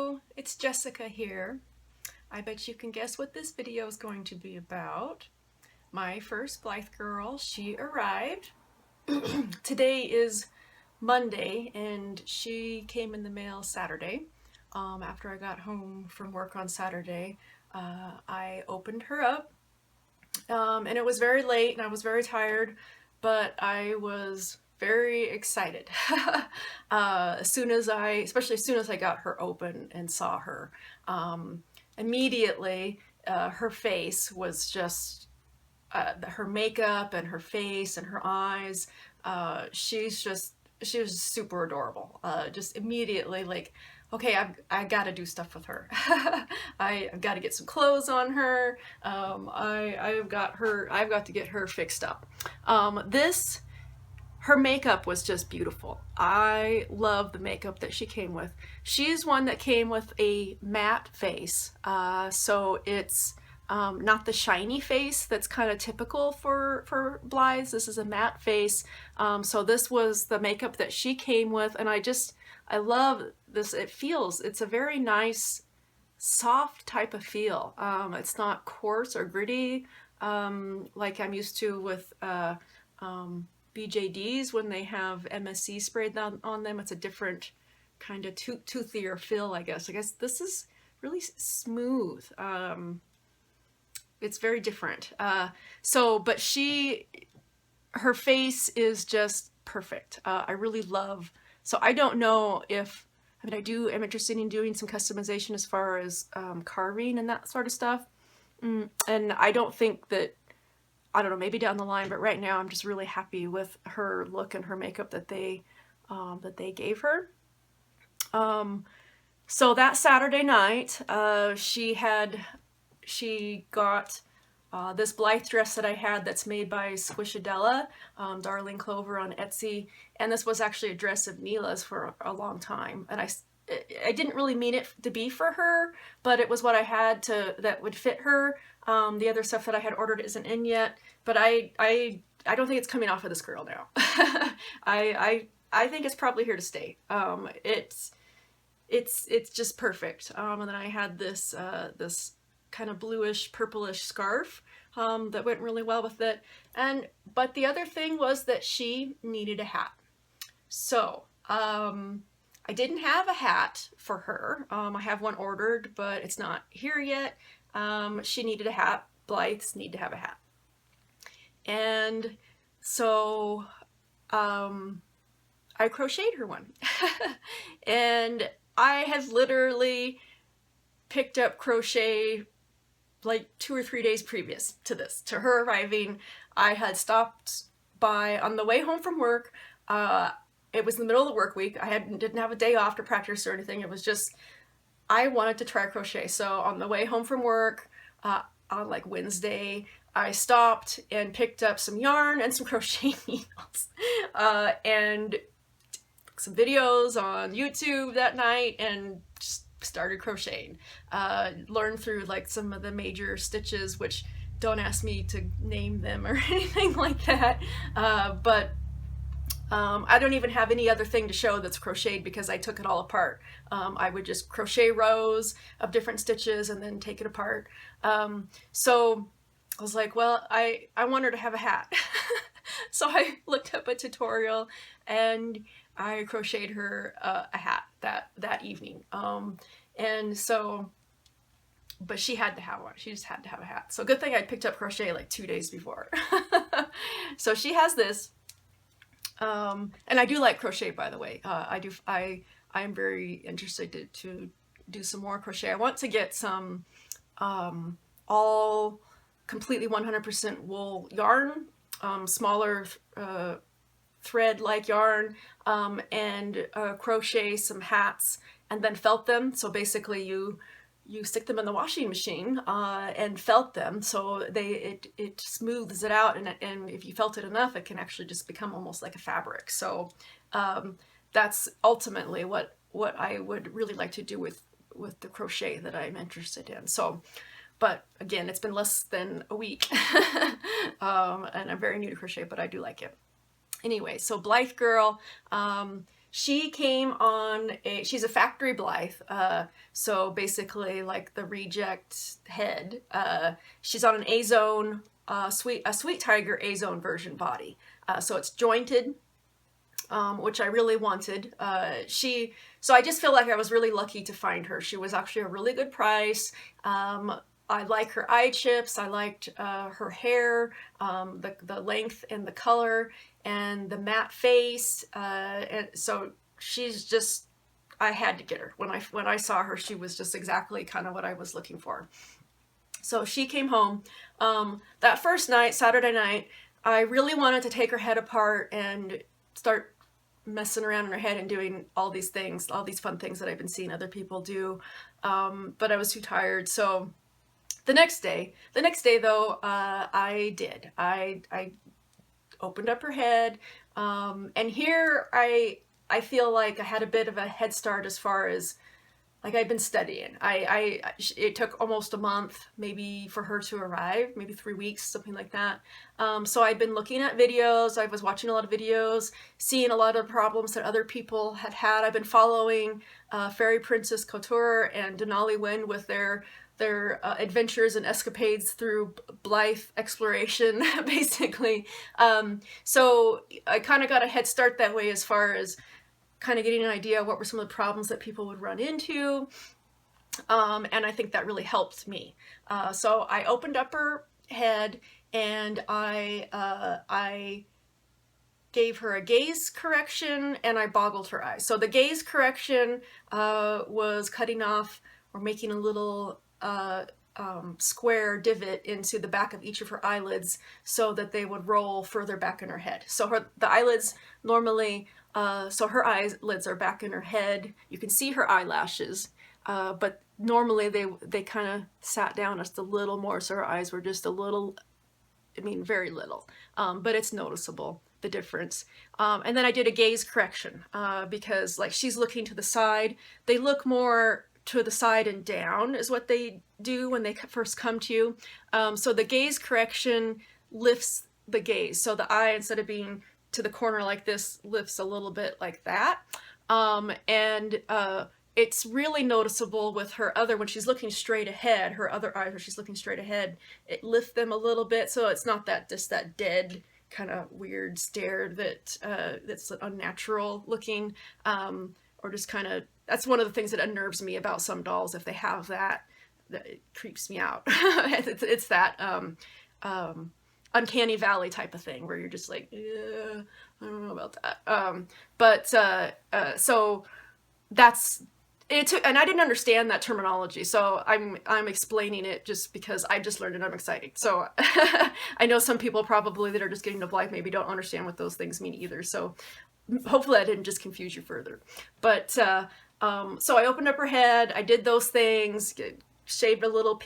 Hello, it's Jessica here. I bet you can guess what this video is going to be about. My first Blythe girl, she arrived. Today is Monday and she came in the mail Saturday. After I got home from work on Saturday, I opened her up and it was very late and I was very tired, but I was very excited especially as soon as I got her open and saw her. Immediately, her face was just, her makeup and her face and her eyes, she was super adorable. Just immediately like, okay, I gotta do stuff with her. I've got to get some clothes on her. I've got to get her fixed up. Her makeup was just beautiful. I love the makeup that she came with. She's one that came with a matte face, so it's not the shiny face that's kind of typical for Blythe's. This is a matte face, so this was the makeup that she came with, and I love this. It's a very nice, soft type of feel. It's not coarse or gritty like I'm used to with BJDs when they have MSC sprayed on them. It's a different kind of toothier feel, I guess. This is really smooth. It's very different. But her face is just perfect. I really love, so I don't know if, I'm interested in doing some customization as far as carving and that sort of stuff. And I don't think that, I don't know, maybe down the line, but right now I'm just really happy with her look and her makeup that they gave her. So that Saturday night, she got this Blythe dress that I had that's made by Squishadella, Darling Clover on Etsy, and this was actually a dress of Neela's for a long time, and I didn't really mean it to be for her, but it was what I had that would fit her. The other stuff that I had ordered isn't in yet, but I don't think it's coming off of this girl now. I think it's probably here to stay. It's just perfect. And then I had this this kind of bluish purplish scarf that went really well with it. But the other thing was that she needed a hat. So I didn't have a hat for her. I have one ordered, but it's not here yet. She needed a hat. Blythes need to have a hat. And so I crocheted her one. And I have literally picked up crochet like 2 or 3 days previous to this, to her arriving. I had stopped by on the way home from work. It was in the middle of the work week. I didn't have a day off to practice or anything. It was just, I wanted to try crochet. So on the way home from work, on like Wednesday, I stopped and picked up some yarn and some crochet needles, and some videos on YouTube that night, and just started crocheting. Learned through like some of the major stitches, which don't ask me to name them or anything like that. But I don't even have any other thing to show that's crocheted because I took it all apart. I would just crochet rows of different stitches and then take it apart. So I was like, well, I want her to have a hat. So I looked up a tutorial and I crocheted her a hat that evening. And so, but she had to have one. She just had to have a hat. So good thing I picked up crochet like 2 days before. So she has this. And I do like crochet, by the way. I am very interested to do some more crochet. I want to get some all completely 100% wool yarn, smaller thread like yarn, and crochet some hats and then felt them. So basically you stick them in the washing machine and felt them, so it smooths it out, and if you felt it enough, it can actually just become almost like a fabric. So that's ultimately what I would really like to do with the crochet that I'm interested in. So, but again, it's been less than a week, and I'm very new to crochet, but I do like it. Anyway, so Blythe girl, She came on she's a factory Blythe, so basically like the reject head. She's on an A-zone, a Sweet Tiger A-zone version body. So it's jointed, which I really wanted. So I just feel like I was really lucky to find her. She was actually a really good price. I like her eye chips. I liked her hair, the length and the color, and the matte face. And so she's just, I had to get her. When I saw her, she was just exactly kind of what I was looking for. So she came home. That first night, Saturday night, I really wanted to take her head apart and start messing around in her head and doing all these things, all these fun things that I've been seeing other people do. But I was too tired. So the next day though, I did. I opened up her head. And here I feel like I had a bit of a head start as far as, like, I've been studying. It took almost a month maybe for her to arrive, maybe 3 weeks, something like that. So I'd been looking at videos. I was watching a lot of videos, seeing a lot of problems that other people had had. I've been following Fairy Princess Couture and Denali Wind with their adventures and escapades through Blythe exploration, basically. So I kind of got a head start that way as far as kind of getting an idea what were some of the problems that people would run into. And I think that really helped me. So I opened up her head and I gave her a gaze correction and I boggled her eyes. So the gaze correction was cutting off or making a little square divot into the back of each of her eyelids so that they would roll further back in her head. So the eyelids normally, so her eyelids are back in her head. You can see her eyelashes, but normally they kind of sat down just a little more, so her eyes were just a little, I mean, very little, but it's noticeable, the difference. And then I did a gaze correction because, like, she's looking to the side. They look more to the side and down is what they do when they first come to you. So the gaze correction lifts the gaze. So the eye, instead of being to the corner like this, lifts a little bit like that. It's really noticeable with her other, when she's looking straight ahead, her other eyes where she's looking straight ahead, it lifts them a little bit. So it's not that just that dead kind of weird stare that that's unnatural looking, or just kind of, that's one of the things that unnerves me about some dolls. If they have that, it creeps me out. It's that uncanny valley type of thing where you're just like, I don't know about that. So that's it. And I didn't understand that terminology, so I'm explaining it just because I just learned it. I'm excited. So I know some people probably that are just getting to Blythe maybe don't understand what those things mean either. So hopefully I didn't just confuse you further. But so I opened up her head. I did those things. Shaved a little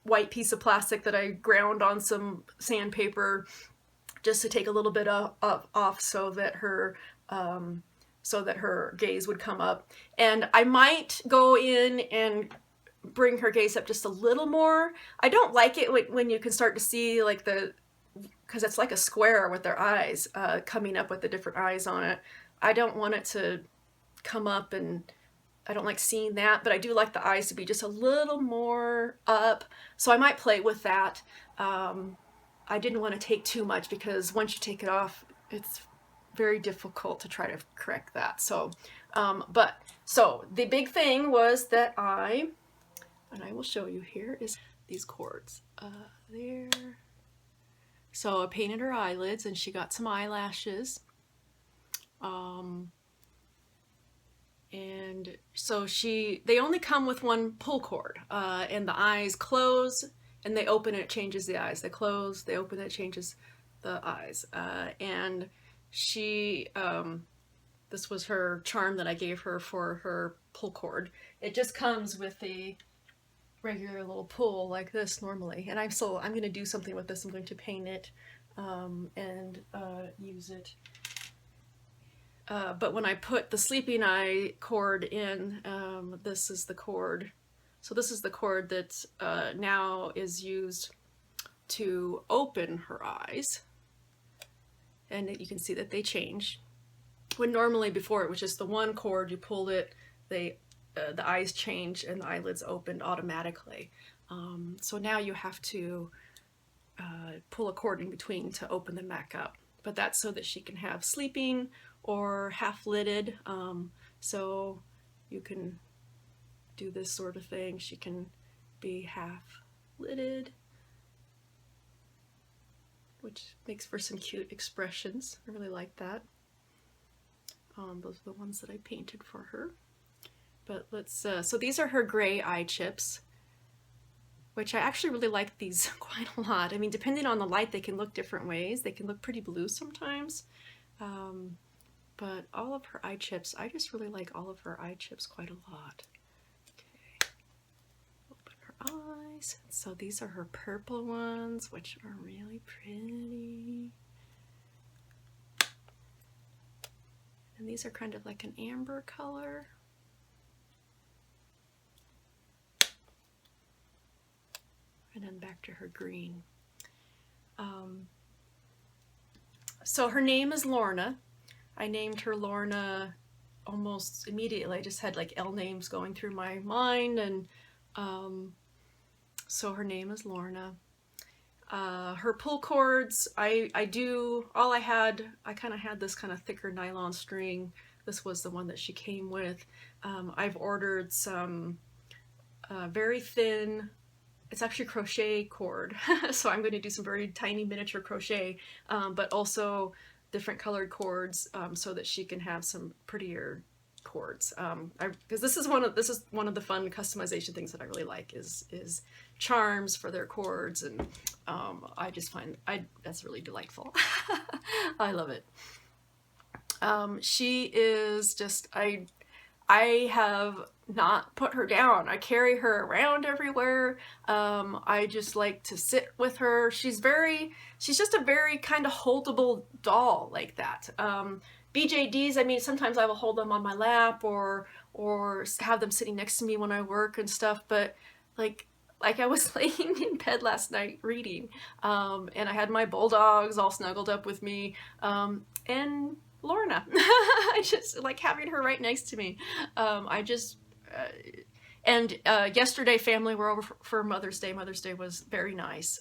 white piece of plastic that I ground on some sandpaper just to take a little bit off so that her gaze would come up. And I might go in and bring her gaze up just a little more. I don't like it when you can start to see, like, because it's like a square with their eyes coming up with the different eyes on it. I don't want it to come up, and I don't like seeing that, but I do like the eyes to be just a little more up. So I might play with that. I didn't want to take too much because once you take it off, it's very difficult to try to correct that. So, so the big thing was that and I will show you here, is these cords. There. So I painted her eyelids and she got some eyelashes. And so they only come with one pull cord, and the eyes close and they open and it changes the eyes. They close, they open, it changes the eyes. And she, this was her charm that I gave her for her pull cord. It just comes with the regular little pull like this normally. And I'm going to do something with this. I'm going to paint it and use it. But when I put the sleeping eye cord in, this is the cord. So this is the cord that now is used to open her eyes. And you can see that they change. when normally before it was just the one cord, you pulled it, the eyes changed and the eyelids opened automatically. So now you have to pull a cord in between to open them back up. But that's so that she can have sleeping or half-lidded. So you can do this sort of thing. She can be half-lidded, which makes for some cute expressions. I really like that. Those are the ones that I painted for her. But let's, so these are her gray eye chips, which I actually really like these quite a lot. I mean, depending on the light, they can look different ways. They can look pretty blue sometimes. But all of her eye chips, I just really like all of her eye chips quite a lot. Okay, open her eyes. So these are her purple ones, which are really pretty. And these are kind of like an amber color. And then back to her green. So her name is Lorna. I named her Lorna almost immediately. I just had like L names going through my mind, and so her name is Lorna. Her pull cords, I kind of had this kind of thicker nylon string. This was the one that she came with. I've ordered some very thin, it's actually crochet cord, so I'm going to do some very tiny miniature crochet, but also different colored cords, so that she can have some prettier cords. Because this is one of the fun customization things that I really like is charms for their cords, and I just find that's really delightful. I love it. She is just, I have not put her down. I carry her around everywhere. I just like to sit with her. She's just a very kind of holdable doll like that. BJDs, I mean, sometimes I will hold them on my lap or have them sitting next to me when I work and stuff, but like I was laying in bed last night reading, and I had my bulldogs all snuggled up with me, and Lorna. I just like having her right next to me. Yesterday family were over for Mother's Day. Mother's Day was very nice.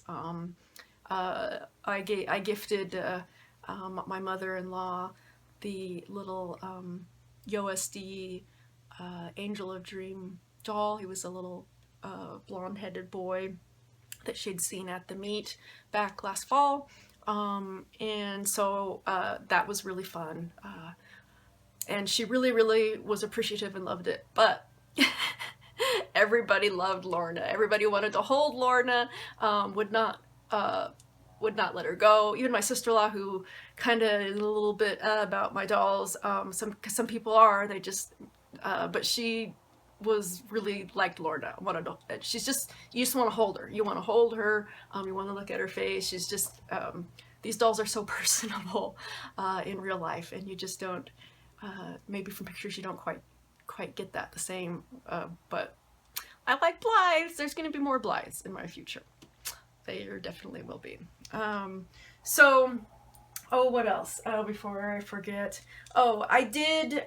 I gifted my mother-in-law the little USD Angel of Dream doll. He was a little blonde-headed boy that she'd seen at the meet back last fall. And so that was really fun. And she really, really was appreciative and loved it. But everybody loved Lorna. Everybody wanted to hold Lorna, would not let her go. Even my sister-in-law, who kind of is a little bit about my dolls. Some people are, they just, but she was really liked Lorna. She's just, you just want to hold her. You want to hold her. You want to look at her face. She's just, these dolls are so personable in real life, and you just don't, maybe from pictures you don't quite get that the same, but I like Blythes. There's going to be more Blythes in my future. There definitely will be. So, oh, what else? Before I forget. Oh, I did,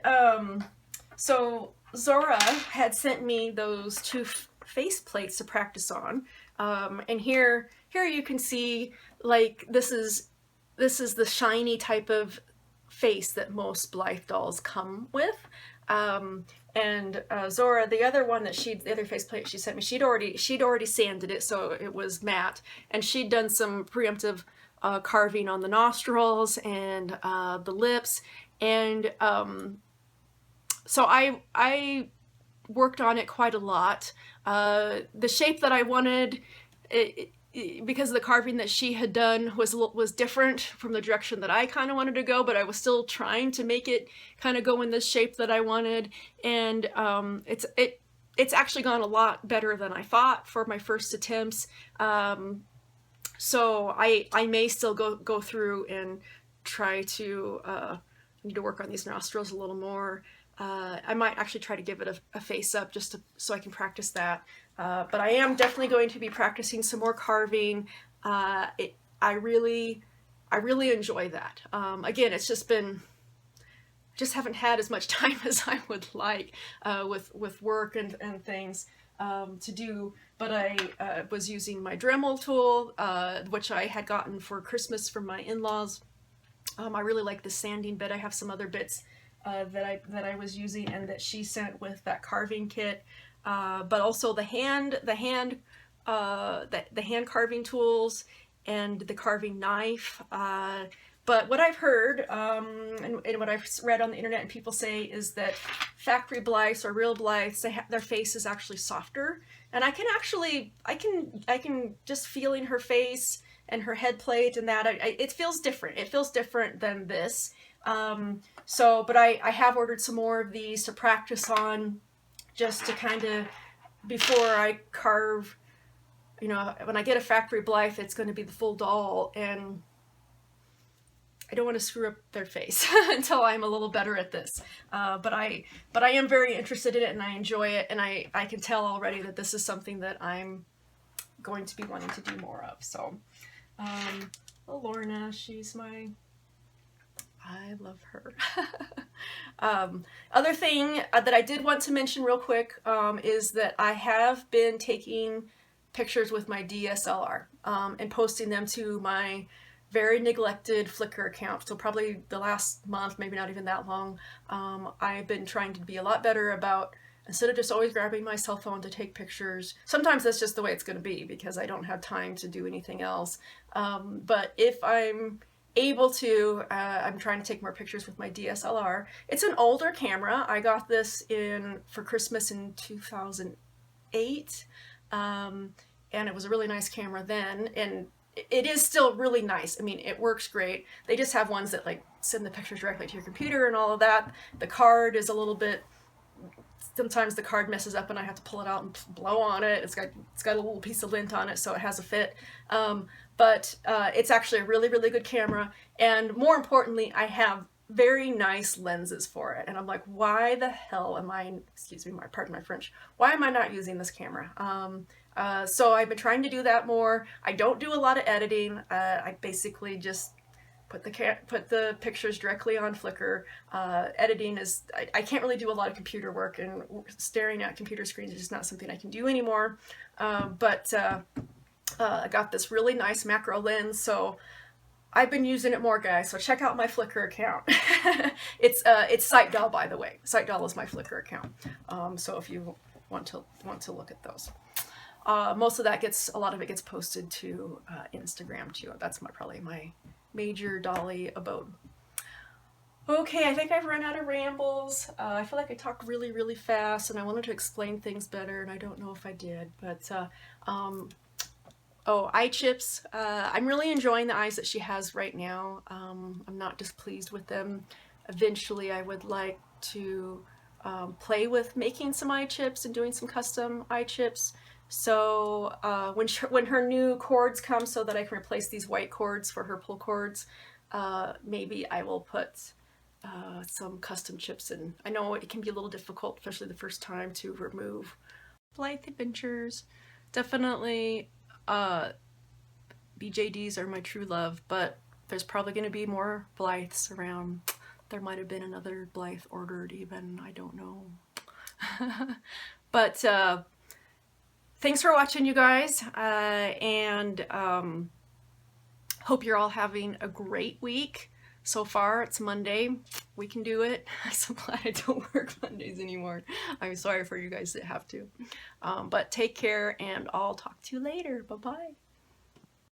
so Zora had sent me those two face plates to practice on. And here you can see, like, this is the shiny type of face that most Blythe dolls come with. And Zora, the other one that the other faceplate she sent me, she'd already sanded it, so it was matte, and she'd done some preemptive carving on the nostrils and the lips, and so I worked on it quite a lot. The shape that I wanted, because of the carving that she had done was different from the direction that I kind of wanted to go, but I was still trying to make it kind of go in the shape that I wanted, and it's actually gone a lot better than I thought for my first attempts. So I may still go through and try to need to work on these nostrils a little more. I might actually try to give it a face up just so I can practice that. But I am definitely going to be practicing some more carving. I really enjoy that. Again, it's just haven't had as much time as I would like with work and things to do. But I was using my Dremel tool, which I had gotten for Christmas from my in-laws. I really like the sanding bit. I have some other bits that I was using and that she sent with that carving kit, but also the hand carving tools and the carving knife. But what I've heard and what I've read on the internet and people say is that factory Blythes or real Blythes, their face is actually softer, and I can just feeling her face and her head plate and that it feels different. It feels different than this. But I have ordered some more of these to practice on, just to kind of, before I carve, you know, when I get a factory Blythe, it's going to be the full doll, and I don't want to screw up their face until I'm a little better at this. But I am very interested in it, and I enjoy it, and I can tell already that this is something that I'm going to be wanting to do more of. So, Lorna, I love her. Other thing that I did want to mention real quick is that I have been taking pictures with my DSLR and posting them to my very neglected Flickr account. So probably the last month, maybe not even that long, I've been trying to be a lot better about, instead of just always grabbing my cell phone to take pictures. Sometimes that's just the way it's going to be because I don't have time to do anything else. But if I'm able to, I'm trying to take more pictures with my DSLR. It's an older camera. I got this for Christmas in 2008. And it was a really nice camera then, and it is still really nice. I mean, it works great. They just have ones that like send the pictures directly to your computer and all of that. The card is a little bit, sometimes the card messes up and I have to pull it out and blow on it. It's got a little piece of lint on it, so it has a fit. But it's actually a really, really good camera. And more importantly, I have very nice lenses for it. And I'm like, why the hell am I, excuse me, pardon my French, why am I not using this camera? So I've been trying to do that more. I don't do a lot of editing. I basically just put the pictures directly on Flickr. Editing is, I can't really do a lot of computer work, and staring at computer screens is just not something I can do anymore. I got this really nice macro lens, so I've been using it more, guys. So check out my Flickr account. It's SightDoll, by the way. SightDoll is my Flickr account. So if you want to look at those. Most of that a lot of it gets posted to Instagram too. That's probably my major dolly abode. Okay, I think I've run out of rambles. I feel like I talk really, really fast, and I wanted to explain things better, and I don't know if I did. But oh, eye chips. I'm really enjoying the eyes that she has right now. I'm not displeased with them. Eventually, I would like to play with making some eye chips and doing some custom eye chips. So when her new cords come, so that I can replace these white cords for her pull cords, maybe I will put some custom chips in. I know it can be a little difficult, especially the first time, to remove. Blythe Adventures. Definitely BJDs are my true love, but there's probably going to be more Blythes around. There might have been another Blythe ordered even, I don't know. But thanks for watching, you guys, and hope you're all having a great week. So far, it's Monday. We can do it. I'm so glad I don't work Mondays anymore. I'm sorry for you guys that have to. But take care, and I'll talk to you later. Bye-bye.